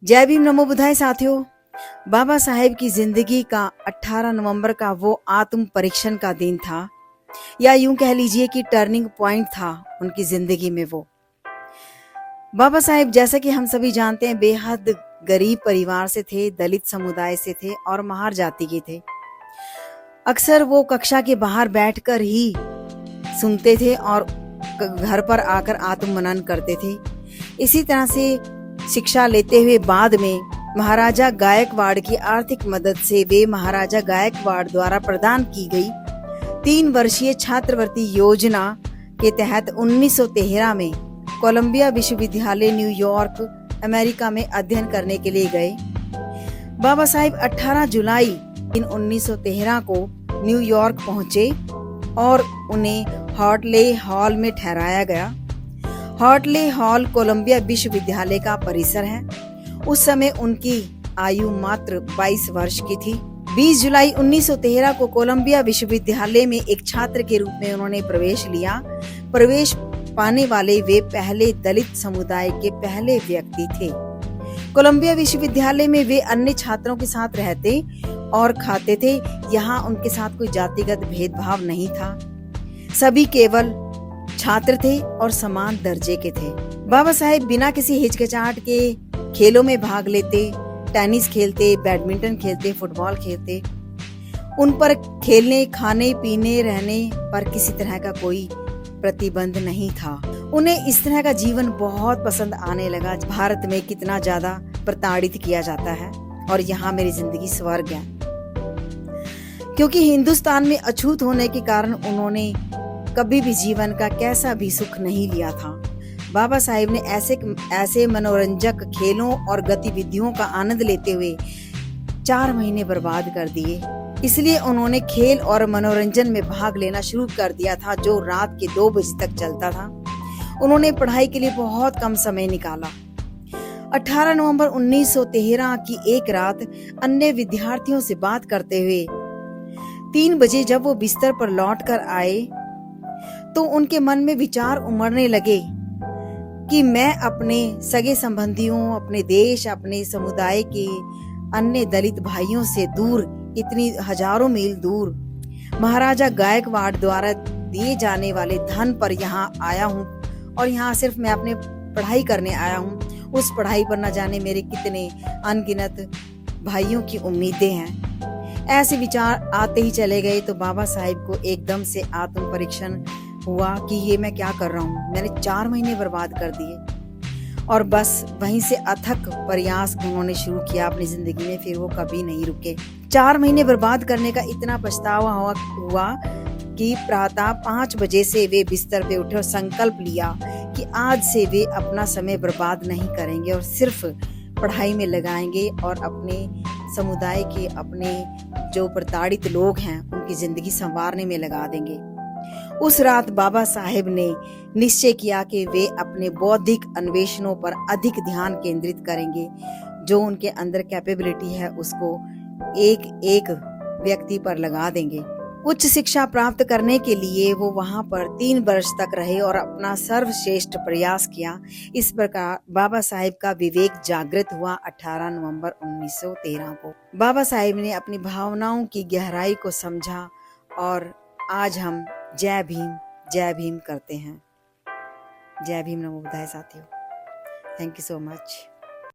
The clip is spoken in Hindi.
जय भीम नमो बुधाय साथियों। बाबा साहेब की जिंदगी का 18 नवंबर का वो आत्म परीक्षण का दिन था, या यूं कह लीजिए कि टर्निंग पॉइंट था उनकी जिंदगी में। वो बाबा साहेब, जैसा कि हम सभी जानते हैं, बेहद गरीब परिवार से थे, दलित समुदाय से थे और महार जाति के थे। अक्सर वो कक्षा के बाहर बैठकर ही सुनते थे और घर पर आकर आत्म मनन करते थे। इसी तरह से शिक्षा लेते हुए बाद में महाराजा गायकवाड़ की आर्थिक मदद से वे महाराजा गायकवाड़ द्वारा प्रदान की गई 3 वर्षीय छात्रवृत्ति योजना के तहत 1913 में कोलंबिया विश्वविद्यालय न्यूयॉर्क अमेरिका में अध्ययन करने के लिए गए। बाबा साहेब 18 जुलाई 1913 को न्यूयॉर्क पहुंचे और उन्हें हार्टले हॉल में ठहराया गया। हार्टले हॉल कोलंबिया विश्वविद्यालय का परिसर है। उस समय उनकी आयु मात्र 22 वर्ष की थी। 20 जुलाई 1913 को कोलंबिया विश्वविद्यालय में एक छात्र के रूप में उन्होंने प्रवेश लिया। प्रवेश पाने वाले वे पहले दलित समुदाय के पहले व्यक्ति थे। कोलंबिया विश्वविद्यालय में वे अन्य छात्रों के साथ रहते और खाते थे। यहाँ उनके साथ कोई जातिगत भेदभाव नहीं था। सभी केवल छात्र थे और समान दर्जे के थे। बाबा साहेब बिना किसी हिचकिचाहट के खेलों में भाग लेते, टेनिस खेलते, बैडमिंटन खेलते, फुटबॉल खेलते। उन पर खेलने, खाने, पीने, रहने पर किसी तरह का कोई प्रतिबंध नहीं था। उन्हें इस तरह का जीवन बहुत पसंद आने लगा। भारत में कितना ज्यादा प्रताड़ित किया जाता है और यहाँ मेरी जिंदगी स्वर्ग है। क्योंकि हिंदुस्तान में अछूत होने के कारण उन्होंने कभी भी जीवन का कैसा भी सुख नहीं लिया था। बाबा साहेब ने ऐसे मनोरंजक खेलों और गतिविधियों का आनंद लेते हुए 4 महीने बर्बाद कर दिए। इसलिए उन्होंने खेल और मनोरंजन में भाग लेना शुरू कर दिया था, जो रात के 2 बजे तक चलता था। उन्होंने पढ़ाई के लिए बहुत कम समय निकाला। 18 नवंबर 1913 की एक रात अन्य विद्यार्थियों से बात करते हुए 3 बजे जब वो बिस्तर पर लौट कर आए तो उनके मन में विचार उमड़ने लगे कि मैं अपने सगे संबंधियों, अपने देश, अपने समुदाय के अन्य दलित भाइयों से दूर, इतनी हजारों मील दूर, महाराजा गायकवाड़ द्वारा दिए जाने वाले धन पर यहाँ आया हूँ और यहाँ सिर्फ मैं अपने पढ़ाई करने आया हूँ। उस पढ़ाई पर न जाने मेरे कितने अनगिनत भाइयों की उम्मीदें हैं। ऐसे विचार आते ही चले गए तो बाबा साहिब को एकदम से आत्म परीक्षण हुआ कि ये मैं क्या कर रहा हूँ। मैंने 4 महीने बर्बाद कर दिए और बस वहीं से अथक प्रयास उन्होंने शुरू किया अपनी जिंदगी में। फिर वो कभी नहीं रुके। 4 महीने बर्बाद करने का इतना पछतावा हुआ कि प्रातः 5 बजे से वे बिस्तर पे उठे और संकल्प लिया कि आज से वे अपना समय बर्बाद नहीं करेंगे और सिर्फ पढ़ाई में लगाएंगे और अपने समुदाय के, अपने जो प्रताड़ित लोग हैं, उनकी जिंदगी संवारने में लगा देंगे। उस रात बाबा साहेब ने निश्चय किया कि वे अपने बौद्धिक अन्वेषणों पर अधिक ध्यान केंद्रित करेंगे। जो उनके अंदर कैपेबिलिटी है उसको एक एक व्यक्ति पर लगा देंगे। उच्च शिक्षा प्राप्त करने के लिए वो वहां पर 3 वर्ष तक रहे और अपना सर्वश्रेष्ठ प्रयास किया। इस प्रकार बाबा साहेब का विवेक जागृत हुआ 18 नवंबर 1913 को। बाबा साहेब ने अपनी भावनाओं की गहराई को समझा और आज हम जय भीम करते हैं। जय भीम नमो बुधाय साथियों। Thank you so much.